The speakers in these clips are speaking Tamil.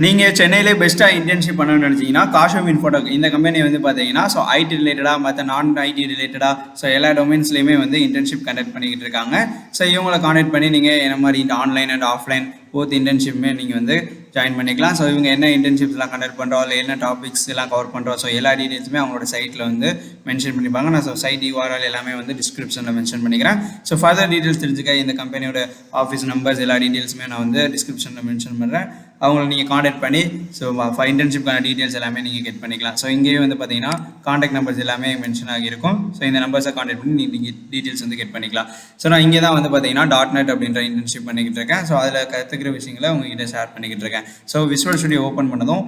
நீங்கள் சென்னையிலே பெஸ்ட்டாக இன்டர்ன்ஷிப் பண்ணணும்னு நினச்சிங்கன்னா காஷம் இன்ஃபோடெக் இந்த கம்பெனி வந்து பார்த்தீங்கன்னா ஸோ ஐடி ரிலேட்டடாக மற்ற நான் ஐடி ரிலேட்டடாக ஸோ எல்லா டொமைன்ஸ்லையுமே வந்து இன்டர்ன்ஷிப் கண்டக்ட் பண்ணிக்கிட்டு இருக்காங்க. ஸோ இவங்களை கான்டாக்ட் பண்ணி நீங்கள் என்ன மாதிரி ஆன்லைன் அண்ட் ஆஃப்லைன் போத் இன்டர்ன்ஷிப்புமே நீங்கள் வந்து ஜாயின் பண்ணிக்கலாம். ஸோ இவங்க என்ன இன்டர்ன்ஷிப்ஸ்லாம் கண்டக்ட் பண்ணுறோம், இல்லை என்ன டாபிக்ஸ் எல்லாம் கவர் பண்ணுறோம், ஸோ எல்லா டீட்டெயில்ஸுமே அவங்களோட சைட்டில் வந்து மென்ஷன் பண்ணிப்பாங்க. நான் ஸோ சைட் URL எல்லாமே வந்து டிஸ்கிரிப்ஷனில் மென்ஷன் பண்ணிக்கிறேன். ஸோ ஃபர்தர் டீட்டெயில்ஸ் தெரிஞ்சுக்க இந்த கம்பெனியோட ஆஃபீஸ் நம்பர்ஸ் எல்லா டீட்டெயில்ஸுமே நான் வந்து டிஸ்கிரிப்ஷனில் மென்ஷன் பண்ணுறேன். அவங்களை நீங்கள் காண்டாக்ட் பண்ணி ஸோ இன்டர்ன்ஷிப்கான டீட்டெயில்ஸ் எல்லாமே நீங்கள் கெட் பண்ணிக்கலாம். ஸோ இங்கேயே வந்து பார்த்தீங்கன்னா காண்டாக்ட் நம்பர்ஸ் எல்லாமே மென்ஷன் ஆகியிருக்கும். ஸோ இந்த நம்பர்ஸை காண்டாக்ட் பண்ணி நீங்கள் டீட்டெயில்ஸ் வந்து கெட் பண்ணிக்கலாம். ஸோ நான் இங்கே தான் வந்து பார்த்தீங்கன்னா .NET அப்படின்ற இன்டர்ன்ஷிப் பண்ணிக்கிட்டு இருக்கேன். ஸோ அதில் கற்றுக்கிற விஷயங்களை உங்ககிட்ட ஷேர் பண்ணிக்கிட்டு இருக்கேன். ஸோ விசுவல் ஸ்டுடியோ ஓப்பன் பண்ணதும்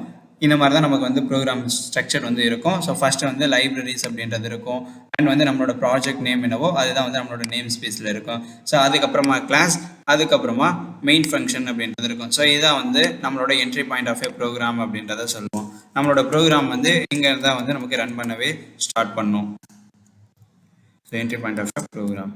இந்த மாதிரி தான் நமக்கு வந்து ப்ரோக்ராம் ஸ்ட்ரக்சர் வந்து இருக்கும். ஸோ ஃபஸ்ட்டு வந்து லைப்ரரிஸ் அப்படின்றது இருக்கும். அண்ட் வந்து நம்மளோட ப்ராஜெக்ட் நேம் என்னவோ அதுதான் வந்து நம்மளோட நேம் ஸ்பேஸில் இருக்கும். ஸோ அதுக்கப்புறமா கிளாஸ், அதுக்கப்புறமா மெயின் ஃபங்க்ஷன் அப்படின்றது இருக்கும். ஸோ இதுதான் வந்து நம்மளோட entry point of a program அப்படின்றத சொல்லுவோம். நம்மளோட ப்ரோக்ராம் வந்து இங்கே தான் வந்து நமக்கு ரன் பண்ணவே ஸ்டார்ட் பண்ணும். So entry point of a program.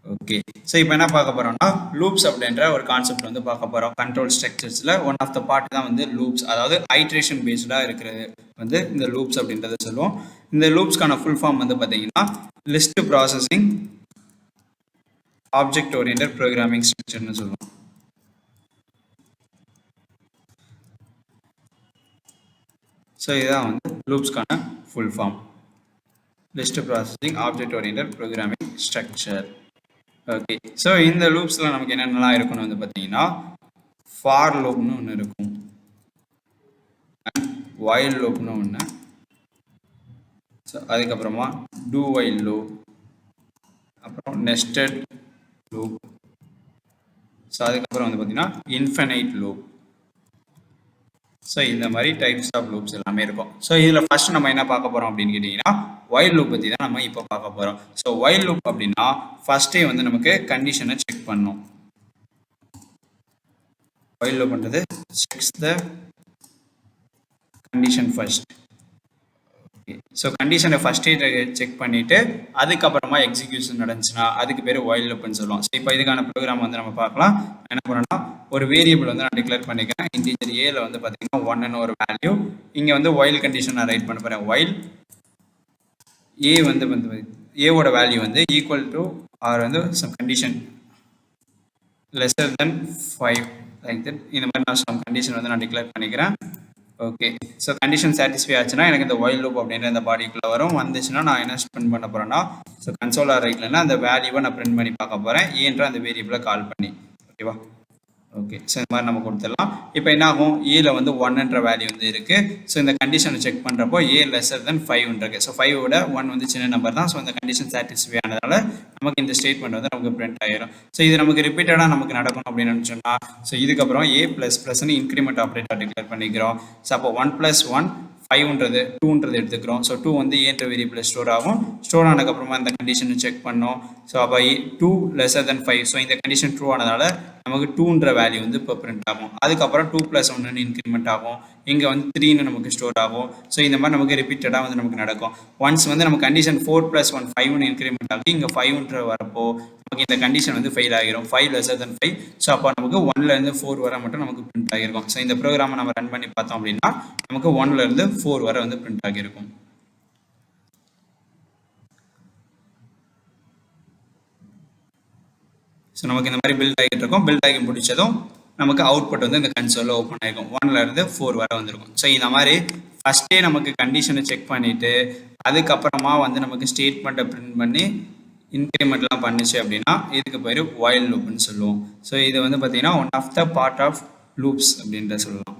Okay, so இப்போ என்ன பார்க்க போகிறோம்னா லூப்ஸ் அப்படின்ற ஒரு கான்செப்ட் வந்து பார்க்க போகிறோம். கண்ட்ரோல் ஸ்ட்ரக்சர்ஸில் ஒன் ஆஃப் த பார்ட் தான் வந்து லூப்ஸ், அதாவது ஐட்ரேஷன் பேஸ்டாக இருக்கிறது வந்து இந்த லூப்ஸ் அப்படின்றத சொல்லுவோம். இந்த லூப்ஸ்க்கான ஃபுல் ஃபார்ம் வந்து பார்த்தீங்கன்னா list processing object oriented programming ஸ்ட்ரக்சர்னு சொல்லுவோம். ஸோ இதுதான் வந்து லூப்ஸ்க்கான full form, list processing object oriented programming structure. Okay, so இந்த லூப்ஸில் நமக்கு என்னென்னலாம் இருக்குன்னு வந்து பார்த்தீங்கன்னா ஃபார் லூப்னு ஒன்று இருக்கும், வைல் லூப்னு ஒன்று, ஸோ அதுக்கப்புறமா டூ வைல் லூப், அப்புறம் நெஸ்டட் லூப், ஸோ அதுக்கப்புறம் வந்து பார்த்தீங்கன்னா இன்ஃபினைட் லூப். ஸோ இந்த மாதிரி டைப்ஸ் ஆஃப் லூப்ஸ் எல்லாமே இருக்கும். ஸோ இதில் ஃபர்ஸ்ட் நம்ம என்ன பார்க்க போகிறோம் அப்படின்னு கேட்டிங்கன்னா வைல் லூப் பற்றி தான் நம்ம இப்போ பார்க்க போகிறோம். ஸோ வைல் லூப் அப்படின்னா ஃபர்ஸ்டே வந்து நமக்கு கண்டிஷனை செக் பண்ணணும். வைல் லூப் பண்ணுறது sex the condition first. So கண்டிஷனை ஃபர்ஸ்டே செக் பண்ணிவிட்டு அதுக்கப்புறமா எக்ஸிக்யூஷன் நடந்துச்சுன்னா அதுக்கு பேர் வைல் லூப்னு சொல்லுவோம். ஸோ இப்போ இதுக்கான ப்ரோக்ராம் வந்து நம்ம பார்க்கலாம். என்ன பண்ணணும்னா ஒரு வேரியபிள் வந்து நான் டிக்ளேர் பண்ணிக்கிறேன். இன்டீஜர் ஏல வந்து பார்த்தீங்கன்னா 1ன்னு ஒரு வேல்யூ. இங்கே வந்து வைல் கண்டிஷன் நான் ரைட் பண்ண போகிறேன். வைல் ஏ வந்து ஏவோட வேல்யூ வந்து ஈக்குவல் டு ஆர் வந்து some condition lesser than 5 like that. இந்த மாதிரி நான் சம் கண்டிஷன் வந்து நான் டிக்ளேர் பண்ணிக்கிறேன். ஓகே, ஸோ கண்டிஷன் சாட்டிஸ்ஃபை ஆச்சுன்னா எனக்கு இந்த வைல் லூப் அப்படின்ற இந்த பாடிக்குள்ளே வரும். வந்துச்சுன்னா நான் என்ன பிரிண்ட் பண்ண போகிறேன்னா ஸோ கன்சோல் ஆர் ரைட்லன்னா அந்த வேல்யூவை நான் பிரிண்ட் பண்ணி பார்க்க போகிறேன் ஏன்ற அந்த வேரியபிளை கால் பண்ணி. ஓகேவா? ஓகே, ஸோ இந்த மாதிரி நம்ம கொடுத்துடலாம். இப்போ என்ன ஆகும், ஏல வந்து 1ன்ற வேல்யூ வந்து இருக்குது. ஸோ இந்த கண்டிஷனை செக் பண்ணுறப்போ ஏ லெஸர் தென் 5 இருக்கு. ஸோ 5 விட 1 வந்து சின்ன நம்பர் தான். ஸோ இந்த கண்டிஷன் சாட்டிஸ்ஃபை ஆனதால நமக்கு இந்த ஸ்டேட்மெண்ட் வந்து நமக்கு பிரிண்ட் ஆயிரும். ஸோ இது நமக்கு ரிப்பீட்டடாக நமக்கு நடக்கணும் அப்படின்னு நினச்சோம்னா ஸோ இதுக்கப்புறம் ஏ ப்ளஸ் ப்ளஸ்ன்னு இன்க்ரிமெண்ட் ஆப்ரேட்டர் டிக்ளேர் பண்ணிக்கிறோம். ஸோ அப்போ 1 + 1 5ன்றது 2ன்றது எடுத்துக்கிறோம். ஸோ 2 வந்து ஏன்ற வேரியபிள் ஸ்டோர் ஆகும். ஸ்டோர் ஆனதுக்கப்புறமா இந்த கண்டிஷனை செக் பண்ணோம். ஸோ அப்போ 2 லெஸர் தென் 5. ஸோ இந்த கண்டிஷன் ட்ரூ ஆனதால நமக்கு 2ன்ற வேல்யூ வந்து இப்போ பிரிண்ட் ஆகும். அதுக்கப்புறம் 2 + 1ன்னு இன்க்ரிமெண்ட் ஆகும். இங்கே வந்து 3ன்னு நமக்கு ஸ்டோர் ஆகும். ஸோ இந்த மாதிரி நமக்கு ரிப்பீட்டடாக வந்து நமக்கு நடக்கும். ஒன்ஸ் வந்து நம்ம கண்டிஷன் 4 + 1 5ன்னு இன்க்ரிமெண்ட் ஆகி இங்கே 5ன்ற வரப்போ நமக்கு இந்த கண்டிஷன் வந்து ஃபெயில் ஆகிரும். 5 லெஸர் தென் 5. ஸோ அப்போ நமக்கு 1லேருந்து 4 வரை மட்டும் நமக்கு பிரிண்ட் ஆகிருக்கும். ஸோ இந்த ப்ரோக்ராமை நம்ம ரன் பண்ணி பார்த்தோம் அப்படின்னா நமக்கு 1லேருந்து 4 வரை வந்து பிரிண்ட் ஆகிருக்கும். ஸோ நமக்கு இந்த மாதிரி பில்ட் ஆகிட்டு இருக்கும். பில்ட் ஆகி முடிச்சதும் நமக்கு அவுட்புட் வந்து இந்த கன்சோலில் ஓப்பன் ஆகிருக்கும். 1லேருந்து 4 வரை வந்துருக்கும். ஸோ இந்த மாதிரி ஃபஸ்ட்டே நமக்கு கண்டிஷனை செக் பண்ணிவிட்டு அதுக்கப்புறமா வந்து நமக்கு ஸ்டேட்மெண்ட்டை பிரிண்ட் பண்ணி இன்க்ரிமெண்ட்லாம் பண்ணிச்சு அப்படின்னா இதுக்கு பேர் வைல் லூப்னு சொல்லுவோம். ஸோ இது வந்து பார்த்தீங்கன்னா one of the part of loops அப்படின்ற சொல்லலாம்.